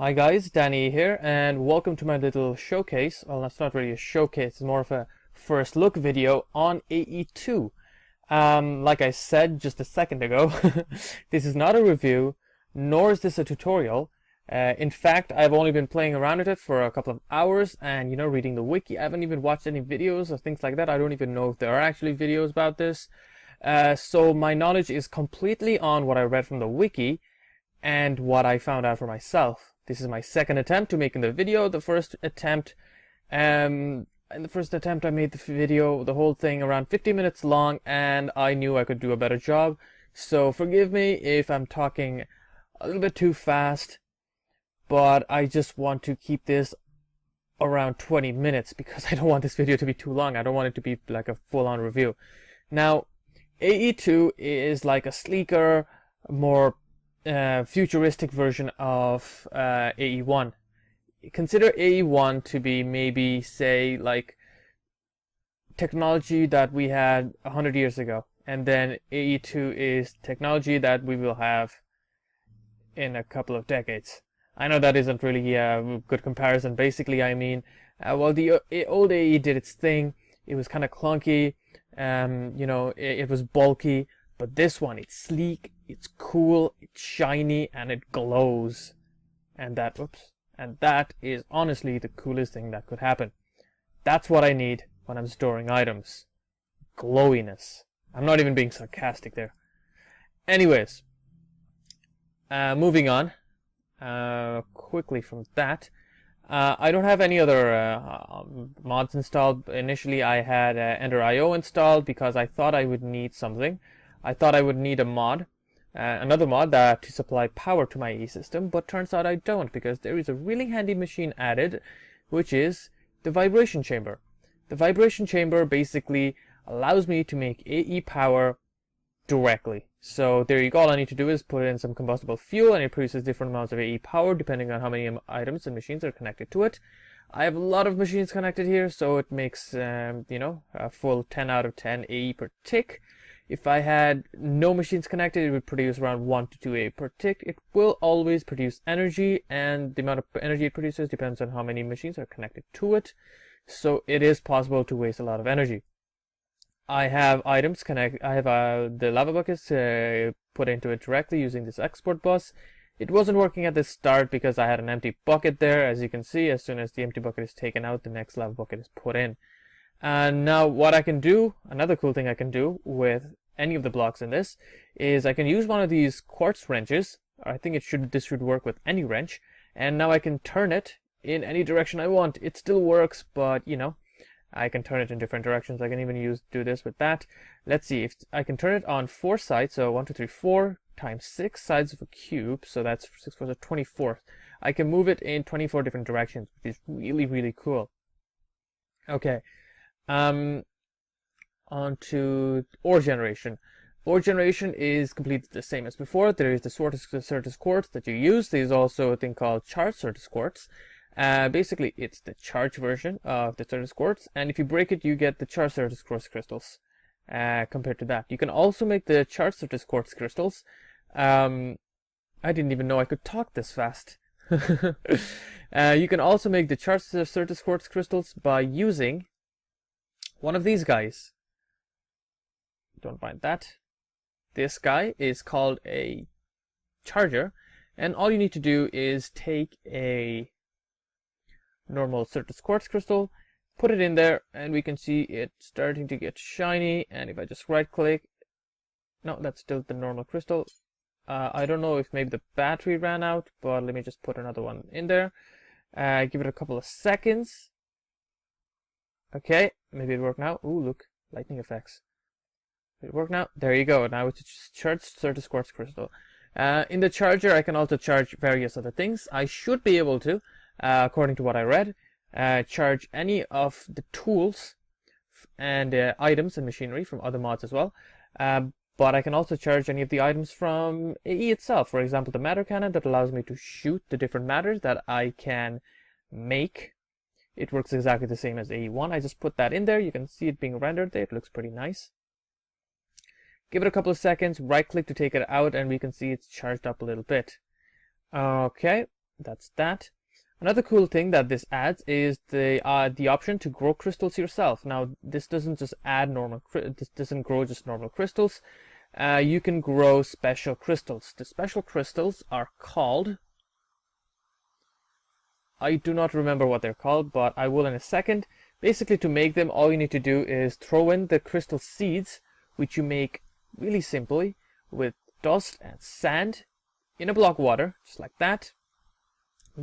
Hi guys, Danny here, and welcome to my little showcase. Well, that's not really a showcase, it's more of a first look video on AE2. Like I said just a second ago, this is not a review, nor is this a tutorial. In fact, I've only been playing around with it for a couple of hours and, reading the wiki. I haven't even watched any videos or things like that. I don't even know if there are actually videos about this. So my knowledge is completely on what I read from the wiki and what I found out for myself. This is my second attempt to making the video. In the first attempt I made the video, the whole thing, around 50 minutes long, and I knew I could do a better job. So forgive me if I'm talking a little bit too fast, but I just want to keep this around 20 minutes because I don't want this video to be too long. I don't want it to be like a full-on review. Now, AE2 is like a sleeker, more futuristic version of AE1. Consider AE1 to be maybe, say, like technology that we had 100 years ago, and then AE2 is technology that we will have in a couple of decades. I know that isn't really a good comparison. Basically, I mean, well, the old AE did its thing. It was kind of clunky. It was bulky. But this one, it's sleek, it's cool, it's shiny, and it glows. And that is honestly the coolest thing that could happen. That's what I need when I'm storing items. Glowiness. I'm not even being sarcastic there. Anyways, moving on quickly from that. I don't have any other mods installed. Initially, I had Ender.io installed because I thought I would need something. I thought I would need a mod, another mod to supply power to my AE system, but turns out I don't, because there is a really handy machine added, which is the vibration chamber. The vibration chamber basically allows me to make AE power directly. So there you go. All I need to do is put in some combustible fuel, and it produces different amounts of AE power depending on how many items and machines are connected to it. I have a lot of machines connected here, so it makes a full 10 out of 10 AE per tick. If I had no machines connected, it would produce around 1 to 2 AE per tick. It will always produce energy, and the amount of energy it produces depends on how many machines are connected to it. So it is possible to waste a lot of energy. I have items I have the lava buckets put into it directly using this export bus. It wasn't working at the start because I had an empty bucket there. As you can see, as soon as the empty bucket is taken out, the next lava bucket is put in. And now what I can do, another cool thing I can do with any of the blocks in this, is I can use one of these quartz wrenches. I think this should work with any wrench, and now I can turn it in any direction I want. It still works, but I can turn it in different directions. I can even do this with that. Let's see if I can turn it on 4 sides. So 1, 2, 3, 4 times 6 sides of a cube. So that's 6 4 is 24. I can move it in 24 different directions, which is really, really cool. Okay. On to ore generation. Ore generation is completely the same as before. There is the Certus quartz that you use. There's also a thing called charged Certus quartz. Basically, it's the charged version of the Certus quartz, and if you break it, you get the charged Certus quartz crystals. Compared to that, you can also make the charged Certus quartz crystals. I didn't even know I could talk this fast. You can also make the charged Certus quartz crystals by using one of these guys. Don't mind that. This guy is called a charger, and all you need to do is take a normal Certus quartz crystal, put it in there, and we can see it starting to get shiny. And if I just right click, no, that's still the normal crystal. I don't know if maybe the battery ran out, but let me just put another one in there. Give it a couple of seconds. Okay, maybe it worked now. Ooh, look, lightning effects. Did it work now? There you go. Now it's just charged Certus quartz crystal. In the charger, I can also charge various other things. I should be able to, according to what I read, charge any of the tools and items and machinery from other mods as well. But I can also charge any of the items from AE itself. For example, the matter cannon that allows me to shoot the different matters that I can make. It works exactly the same as AE1. I just put that in there. You can see it being rendered there. It looks pretty nice. Give it a couple of seconds, right click to take it out, and we can see it's charged up a little bit. Okay, that's that. Another cool thing that this adds is the option to grow crystals yourself. Now, this doesn't just add this doesn't grow just normal crystals. You can grow special crystals. The special crystals are called, I do not remember what they're called, but I will in a second. Basically, to make them, all you need to do is throw in the crystal seeds, which you make really simply with dust and sand in a block of water, just like that.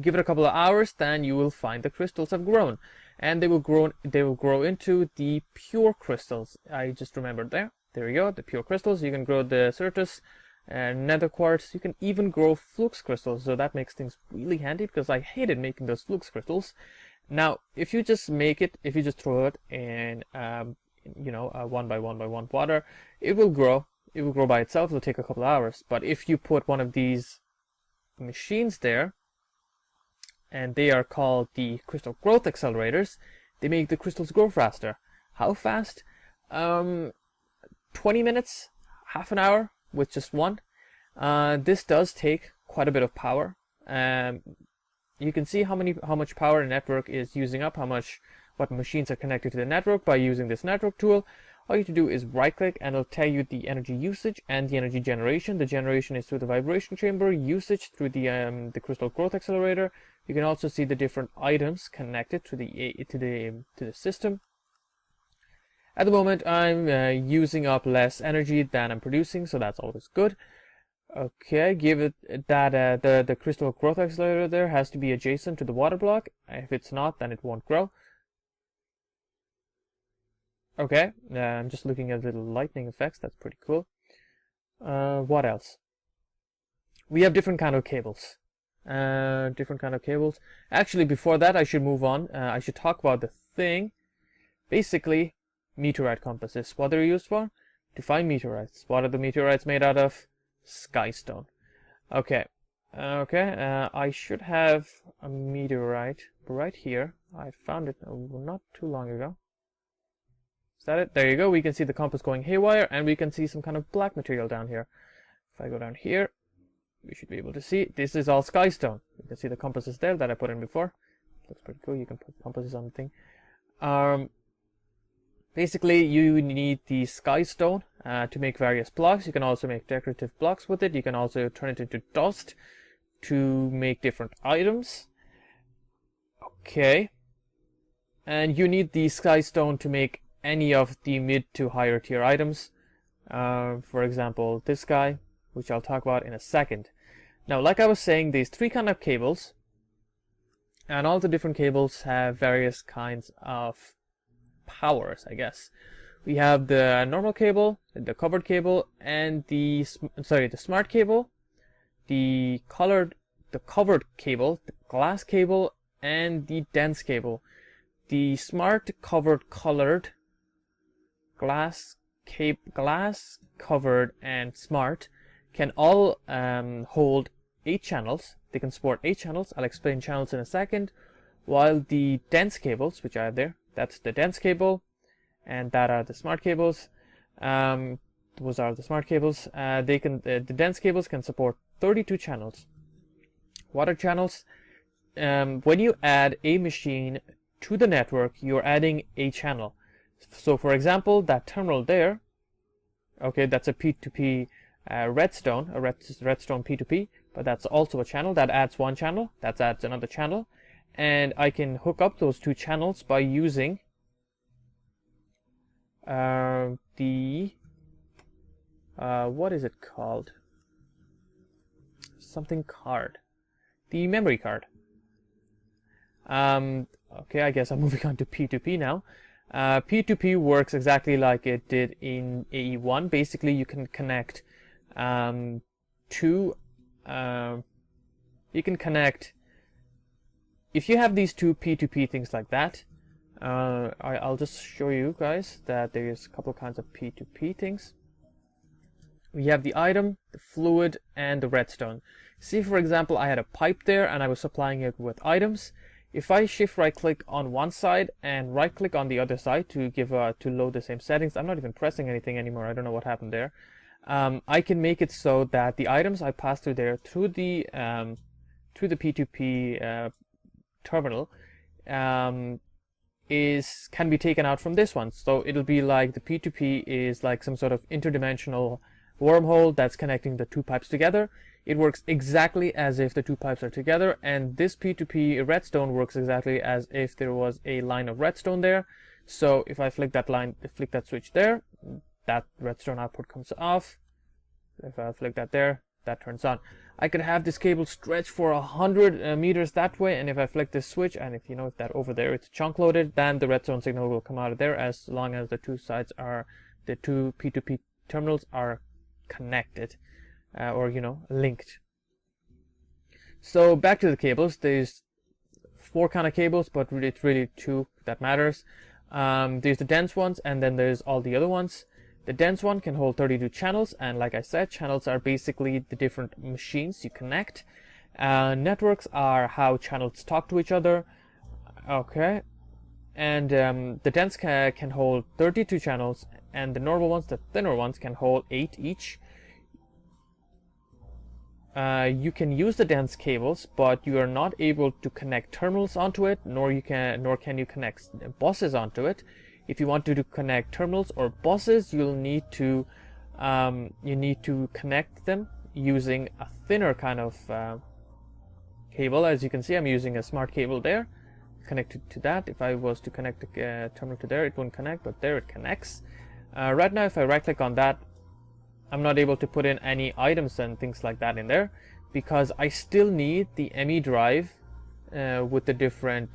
Give it a couple of hours, then you will find the crystals have grown, and they will grow into the pure crystals. I just remembered there. There you go, the pure crystals. You can grow the Certus and nether quartz. You can even grow flux crystals, so that makes things really handy because I hated making those flux crystals. Now, if you just throw it in, you know, 1 by 1 by 1 water, it will grow. It will grow by itself. It'll take a couple of hours. But if you put one of these machines there, and they are called the crystal growth accelerators, they make the crystals grow faster. How fast? 20 minutes, half an hour with just one. This does take quite a bit of power. You can see how much power a network is using up, what machines are connected to the network by using this network tool. All you have to do is right click and it'll tell you the energy usage and the energy generation. The generation is through the vibration chamber, usage through the crystal growth accelerator. You can also see the different items connected to the system. At the moment, I'm using up less energy than I'm producing, so that's always good. Okay, give it that the crystal growth accelerator there has to be adjacent to the water block. If it's not, then it won't grow. Okay, I'm just looking at little lightning effects. That's pretty cool. What else? We have different kind of cables. Actually, before that, I should move on. I should talk about the thing. Basically, meteorite compasses. What they're used for? To find meteorites. What are the meteorites made out of? Skystone. Okay. I should have a meteorite right here. I found it not too long ago. Is that it? There you go. We can see the compass going haywire, and we can see some kind of black material down here. If I go down here, we should be able to see. This is all skystone. You can see the compasses there that I put in before. Looks pretty cool. You can put compasses on the thing. Basically, you need the skystone to make various blocks. You can also make decorative blocks with it. You can also turn it into dust to make different items. Okay. And you need the skystone to make any of the mid to higher tier items. For example, this guy, which I'll talk about in a second. Now, like I was saying, there's three kind of cables, and all the different cables have various kinds of powers, I guess. We have the normal cable, the covered cable, and the smart cable, the covered cable, the glass cable, and the dense cable. The smart covered colored glass covered and smart can all hold 8 channels. They can support 8 channels. I'll explain channels in a second. While the dense cables, which I have there, that's the dense cable, and that are the smart cables. Those are the smart cables. The dense cables can support 32 channels. What are channels? When you add a machine to the network, you're adding a channel. So, for example, that terminal there, okay, that's a P2P redstone, a redstone P2P, but that's also a channel. That adds one channel, that adds another channel, and I can hook up those 2 channels by using what is it called? Something card. The memory card. Okay, I guess I'm moving on to P2P now. P2P works exactly like it did in AE1. Basically, you can connect if you have these 2 P2P things like that. I'll just show you guys that there's a couple kinds of P2P things. We have the item, the fluid, and the redstone. See, for example, I had a pipe there and I was supplying it with items. If I shift right click on one side and right click on the other side to load the same settings, I'm not even pressing anything anymore. I don't know what happened there. I can make it so that the items I pass through there through the to the P2P terminal can be taken out from this one. So it'll be like the P2P is like some sort of interdimensional wormhole that's connecting the two pipes together. It works exactly as if the two pipes are together, and this P2P redstone works exactly as if there was a line of redstone there. So if I flick that switch there, that redstone output comes off. If I flick that there, that turns on. I could have this cable stretch for 100 meters that way, and if I flick this switch, and if that over there it's chunk loaded, then the redstone signal will come out of there, as long as the two P2P terminals are connected or linked. So back to the cables. There's 4 kind of cables, but really it's really 2 that matters. There's the dense ones, and then there's all the other ones. The dense one can hold 32 channels, and like I said, channels are basically the different machines you connect. Networks are how channels talk to each other. Okay, and the dense can hold 32 channels, and the normal ones, the thinner ones, can hold 8 each. You can use the dense cables, but you are not able to connect terminals onto it, nor can you connect buses onto it. If you want to connect terminals or buses, you'll need to connect them using a thinner kind of cable. As you can see, I'm using a smart cable there, connected to that. If I was to connect the terminal to there, it wouldn't connect, but there it connects. Right now, if I right click on that, I'm not able to put in any items and things like that in there, because I still need the ME drive with the different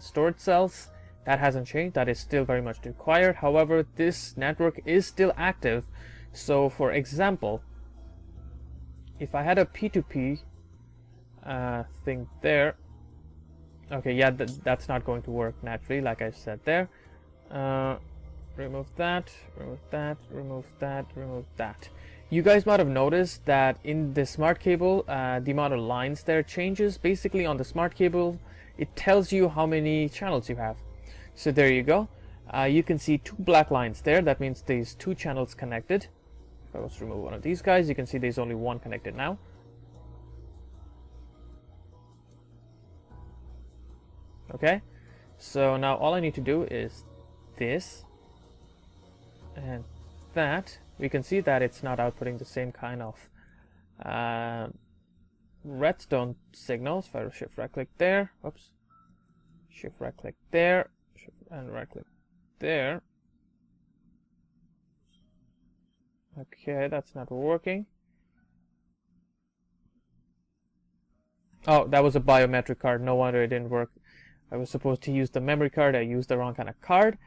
storage cells. That hasn't changed. That is still very much required. However, this network is still active. So for example, if I had a P2P thing there, okay, yeah, that's not going to work naturally, like I said there. Remove that, remove that, remove that, remove that. You guys might have noticed that in the smart cable, the amount of lines there changes. Basically, on the smart cable, it tells you how many channels you have. So there you go. You can see 2 black lines there. That means there's 2 channels connected. If I was to remove one of these guys, you can see there's only 1 connected now. Okay, so now all I need to do is this and that. We can see that it's not outputting the same kind of redstone signals. If I shift right click there, oops, shift right click there, and right click there. Okay, that's not working. Oh, that was a biometric card. No wonder it didn't work. I was supposed to use the memory card. I used the wrong kind of card.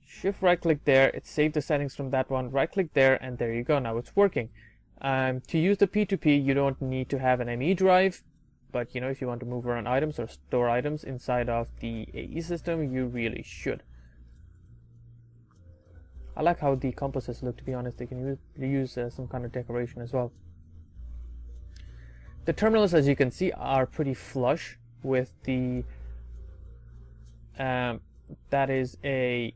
Shift right click there. It saved the settings from that one. Right click there, and there you go. Now it's working. To use the P2P, you don't need to have an ME drive. But if you want to move around items or store items inside of the AE system, you really should. I like how the compasses look, to be honest. They can use some kind of decoration as well. The terminals, as you can see, are pretty flush with the that is a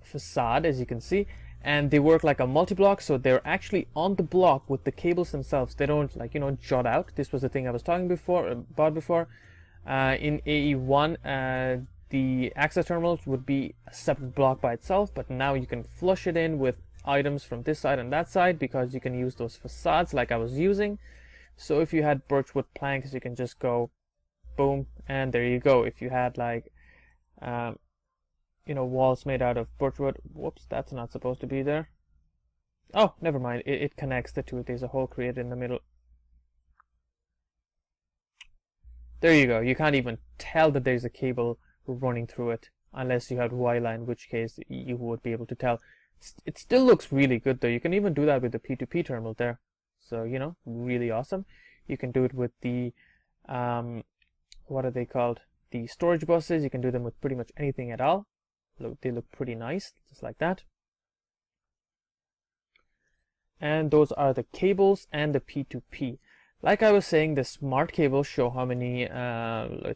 facade, as you can see, and they work like a multi-block, so they're actually on the block with the cables themselves. They don't jut out. This was the thing I was talking about before. In AE1, the access terminals would be a separate block by itself, but now you can flush it in with items from this side and that side, because you can use those facades like I was using. So if you had birchwood planks, you can just go boom, and there you go. If you had like walls made out of birchwood, whoops, that's not supposed to be there. Oh, never mind, it connects the two. There's a hole created in the middle. There you go. You can't even tell that there's a cable running through it unless you had Y-line, in which case you would be able to tell. It still looks really good though. You can even do that with the P2P terminal there. So, really awesome. You can do it with the what are they called? The storage buses. You can do them with pretty much anything at all. They look pretty nice, just like that. And those are the cables and the P2P. Like I was saying, the smart cables show how many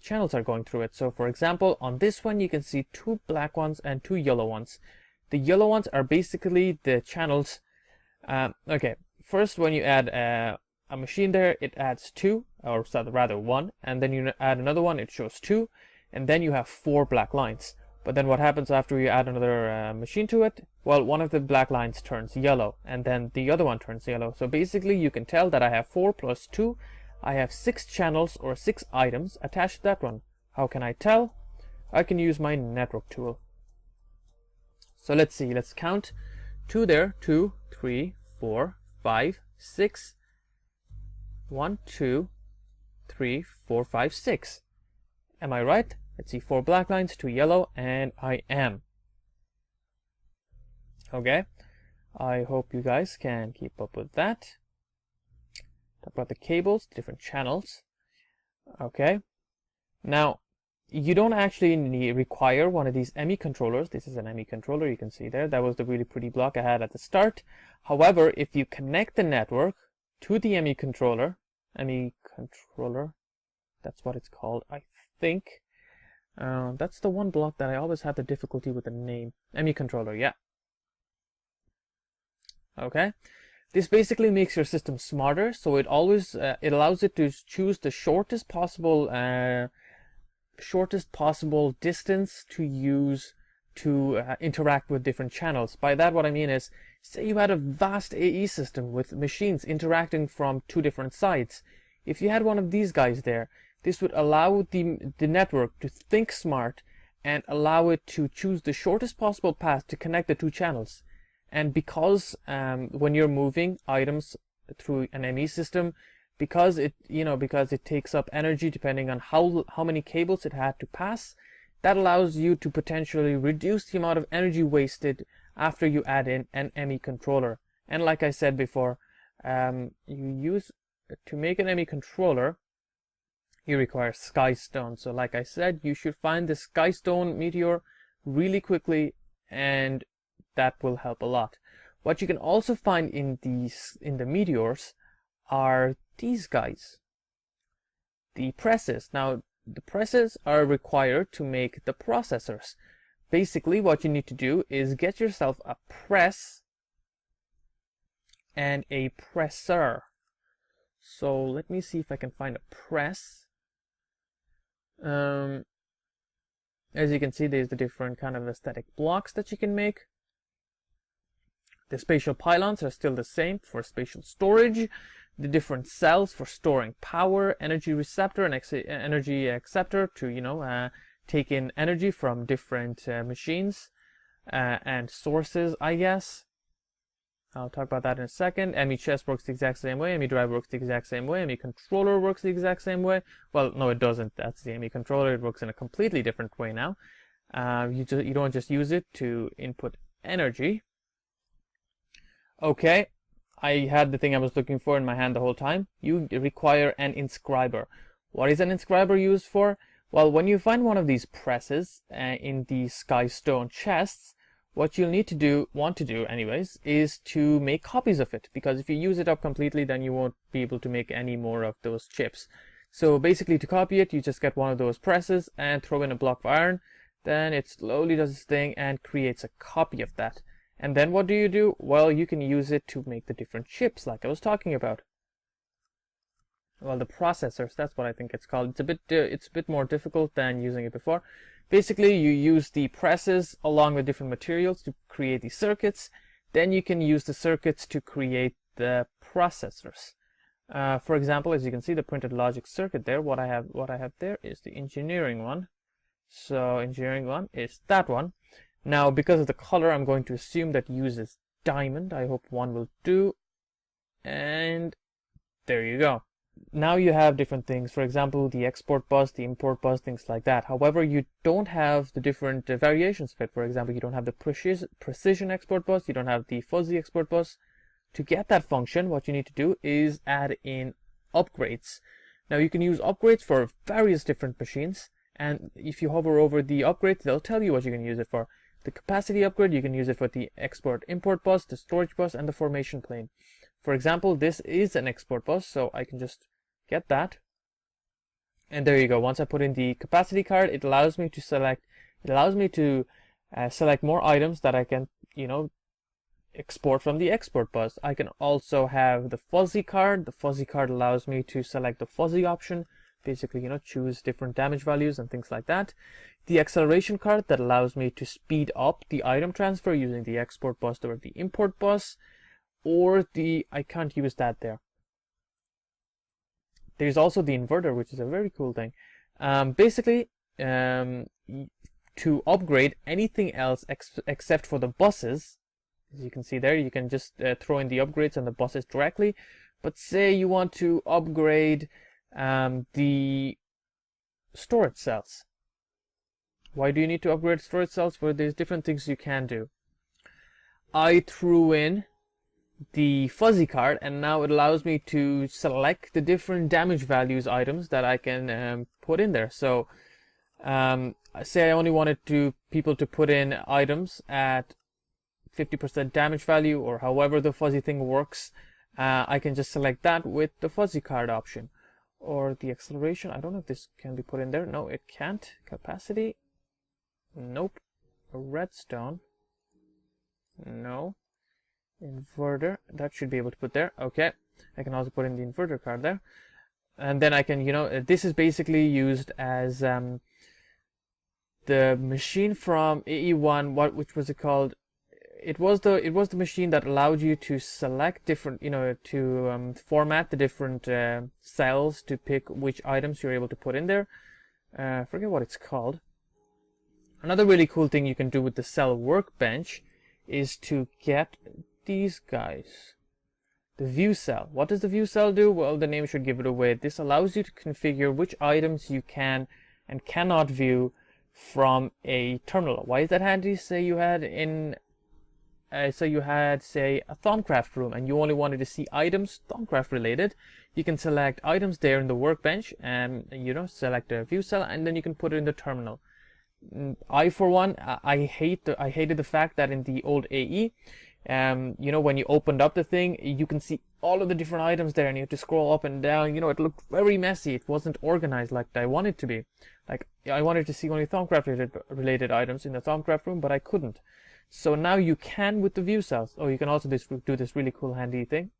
channels are going through it. So for example, on this one, you can see 2 black ones and 2 yellow ones. The yellow ones are basically the channels. Okay, first when you add a machine there, it adds 2 or rather 1, and then you add another one, it shows 2, and then you have 4 black lines. But then what happens after you add another machine to it? Well, one of the black lines turns yellow, and then the other one turns yellow. So basically you can tell that I have 4 plus 2. I have 6 channels or 6 items attached to that one. How can I tell? I can use my network tool. So let's see, let's count 2 there, 2, 3, 4, 5, 6, 1, 2, 3, 4, 5, 6. Am I right? Let's see, 4 black lines, 2 yellow, and I am. Okay, I hope you guys can keep up with that. Talk about the cables, different channels. Okay, now you don't actually require one of these ME controllers. This is an ME controller, you can see there. That was the really pretty block I had at the start. However, if you connect the network to the ME controller, that's what it's called, I think. That's the one block that I always have the difficulty with the name. ME controller, yeah. Okay. This basically makes your system smarter, so it always it allows it to choose the shortest possible distance to use to interact with different channels. By that, what I mean is, say you had a vast AE system with machines interacting from 2 different sides. If you had one of these guys there, this would allow the network to think smart and allow it to choose the shortest possible path to connect the 2 channels. And because when you're moving items through an ME system, because it takes up energy depending on how many cables it had to pass, that allows you to potentially reduce the amount of energy wasted after you add in an ME controller. And like I said before, to make an ME controller, you require Skystone. So like I said, you should find the Skystone meteor really quickly, and that will help a lot. What you can also find in the meteors are these guys, the presses. Now, the presses are required to make the processors. Basically, what you need to do is get yourself a press and a presser. So let me see if I can find a press. As you can see, there's the different kind of aesthetic blocks that you can make. The spatial pylons are still the same for spatial storage. The different cells for storing power, energy receptor and energy acceptor to take in energy from different machines and sources, I guess. I'll talk about that in a second. ME chest works the exact same way. ME drive works the exact same way. ME controller works the exact same way. Well, no, it doesn't. That's the ME controller. It works in a completely different way now. You don't just use it to input energy. Okay, I had the thing I was looking for in my hand the whole time. You require an inscriber. What is an inscriber used for? Well, when you find one of these presses in the Skystone chests, what you'll want to do anyways, is to make copies of it, because if you use it up completely, then you won't be able to make any more of those chips. So basically, to copy it, you just get one of those presses and throw in a block of iron. Then it slowly does its thing and creates a copy of that. And then what do? Well, you can use it to make the different chips like I was talking about. Well, the processors, that's what I think it's called. It's a bit more difficult than using it before. Basically, you use the presses along with different materials to create the circuits. Then you can use the circuits to create the processors. For example, as you can see, the printed logic circuit there, what I have there is the engineering one. So engineering one is that one. Now, because of the color, I'm going to assume that uses diamond. I hope one will do. And there you go. Now you have different things. For example, the export bus, the import bus, things like that. However, you don't have the different variations of it. For example, you don't have the precision export bus. You don't have the fuzzy export bus. To get that function, what you need to do is add in upgrades. Now, you can use upgrades for various different machines. And if you hover over the upgrades, they'll tell you what you can use it for. The capacity upgrade, you can use it for the export-import bus, the storage bus, and the formation plane. For example, this is an export bus, so I can just get that. And there you go. Once I put in the capacity card, it allows me to select. It allows me to select more items that I can, export from the export bus. I can also have the fuzzy card. The fuzzy card allows me to select the fuzzy option, basically, you know, choose different damage values and things like that. The acceleration card that allows me to speed up the item transfer using the export bus or the import bus, or I can't use that there. There's also the inverter, which is a very cool thing. Basically, to upgrade anything else except for the buses, as you can see there, you can just throw in the upgrades on the buses directly. But say you want to upgrade the storage cells. Why do you need to upgrade storage cells? Well, there's different things you can do. I threw in the fuzzy card, and now it allows me to select the different damage values items that I can put in there. So say I only wanted people to put in items at 50% damage value, or however the fuzzy thing works, I can just select that with the fuzzy card option. Or the acceleration, I don't know if this can be put in there. No, it can't. Capacity, nope. A redstone, no. Inverter, that should be able to put there. Okay, I can also put in the inverter card there, and then I can, you know, this is basically used as the machine from AE1. Which was it called? It was the machine that allowed you to select different, you know, to format the different cells to pick which items you're able to put in there. Forget what it's called. Another really cool thing you can do with the cell workbench is to get these guys. The view cell. What does the view cell do? Well, the name should give it away. This allows you to configure which items you can and cannot view from a terminal. Why is that handy? Say you had say a Thaumcraft room and you only wanted to see items Thaumcraft related. You can select items there in the workbench and, you know, select a view cell, and then you can put it in the terminal. I, for one, I hated the fact that in the old AE, you know, when you opened up the thing, you can see all of the different items there, and you have to scroll up and down. You know, it looked very messy. It wasn't organized like I wanted it to be. Like, I wanted to see only Thaumcraft related items in the Thaumcraft room, but I couldn't. So now you can with the view cells. Oh, you can also do this really cool handy thing.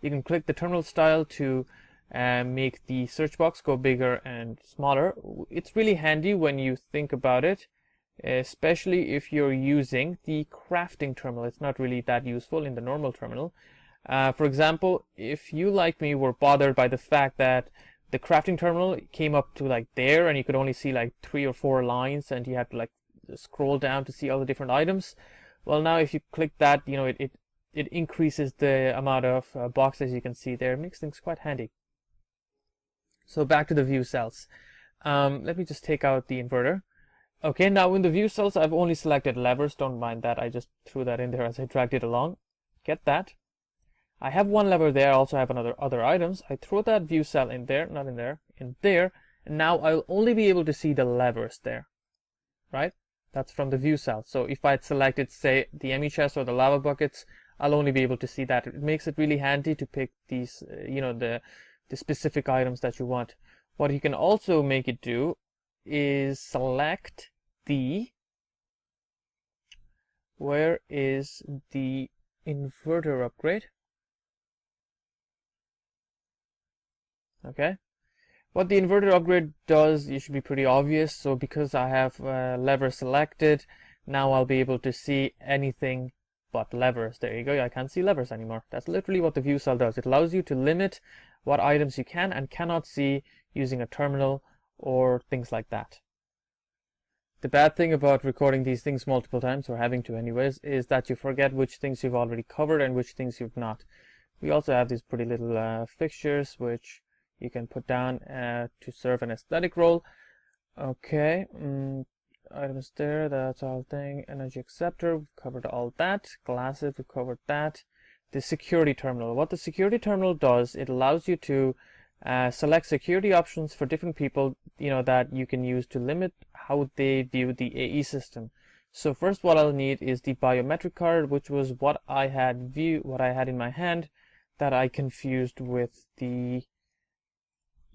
You can click the terminal style to make the search box go bigger and smaller. It's really handy when you think about it, especially if you're using the crafting terminal. It's not really that useful in the normal terminal. For example, if you, like me, were bothered by the fact that the crafting terminal came up to like there and you could only see like 3 or 4 lines and you had to like scroll down to see all the different items, well, now if you click that, you know, it increases the amount of boxes you can see there. It makes things quite handy. So back to the view cells. Let me just take out the inverter. Okay, now in the view cells, I've only selected levers. Don't mind that. I just threw that in there as I dragged it along. Get that. I have one lever there. I also have other items. I throw that view cell in there, not in there, in there. And now I'll only be able to see the levers there, right? That's from the view cell. So if I had selected, say, the ME chest or the lava buckets, I'll only be able to see that. It makes it really handy to pick these, you know, the specific items that you want. What you can also make it do is select where is the inverter upgrade? Okay. What the inverter upgrade does, it should be pretty obvious. So because I have lever selected, now I'll be able to see anything but levers. There you go. I can't see levers anymore. That's literally what the view cell does. It allows you to limit what items you can and cannot see using a terminal or things like that. The bad thing about recording these things multiple times, or having to anyways, is that you forget which things you've already covered and which things you've not. We also have these pretty little fixtures which you can put down to serve an aesthetic role. Okay, items there, that's all thing. Energy acceptor, we've covered all that. Glasses, we've covered that. The security terminal. What the security terminal does, it allows you to select security options for different people, you know, that you can use to limit how they view the AE system. So first, what I'll need is the biometric card, which was what I had in my hand, that I confused with the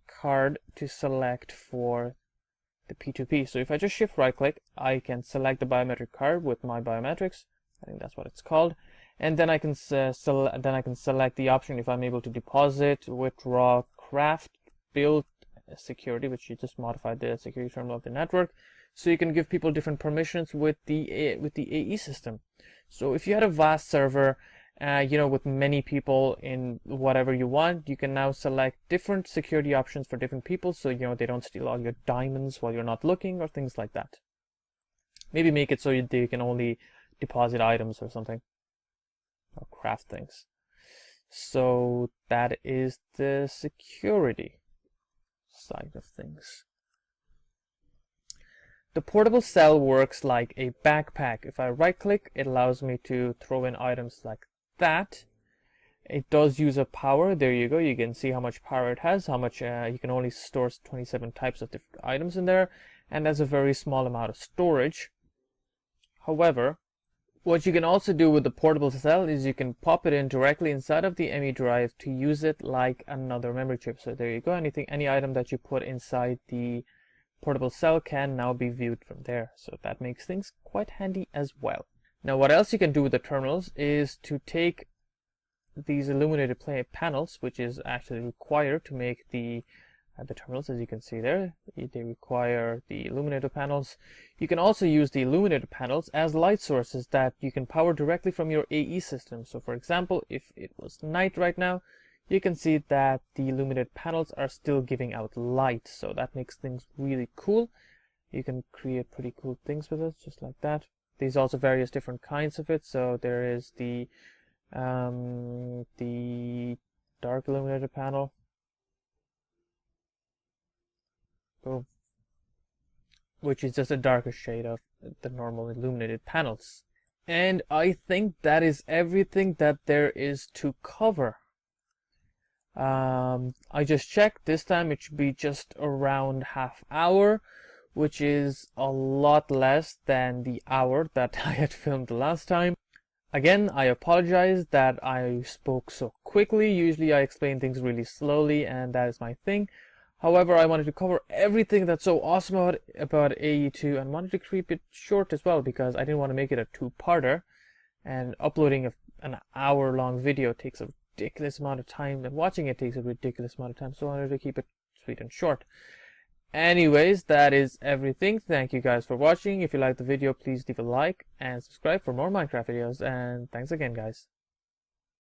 card to select for the P2P. So if I just shift right click, I can select the biometric card with my biometrics. I think that's what it's called. And then I can select the option if I'm able to deposit, withdraw, craft, build security, which you just modified the security terminal of the network. So you can give people different permissions with the AE system. So if you had a vast server, with many people in whatever you want, you can now select different security options for different people, so they don't steal all your diamonds while you're not looking or things like that. Maybe make it so they can only deposit items or something, or craft things. So that is the security side of things. The portable cell works like a backpack. If I right click, it allows me to throw in items like that. It does use up power. There you go. You can see how much power it has, how much you can only store 27 types of different items in there, and that's a very small amount of storage. However, what you can also do with the portable cell is you can pop it in directly inside of the ME drive to use it like another memory chip. So there you go. Any item that you put inside the portable cell can now be viewed from there. So that makes things quite handy as well. Now what else you can do with the terminals is to take these illuminated panels, which is actually required to make the terminals. As you can see there, they require the illuminated panels. You can also use the illuminated panels as light sources that you can power directly from your AE system. So for example, if it was night right now, you can see that the illuminated panels are still giving out light, so that makes things really cool. You can create pretty cool things with it, just like that. There's also various different kinds of it. So there is the dark illuminated panel. Boom. Which is just a darker shade of the normal illuminated panels. And I think that is everything that there is to cover. I just checked. This time it should be just around half hour, which is a lot less than the hour that I had filmed the last time. Again, I apologize that I spoke so quickly. Usually I explain things really slowly, and that is my thing. However, I wanted to cover everything that's so awesome about AE2, and wanted to keep it short as well, because I didn't want to make it a two-parter, and uploading an hour-long video takes a ridiculous amount of time, and watching it takes a ridiculous amount of time, so I wanted to keep it sweet and short. Anyways, that is everything. Thank you guys for watching. If you liked the video, please leave a like and subscribe for more Minecraft videos, and thanks again, guys.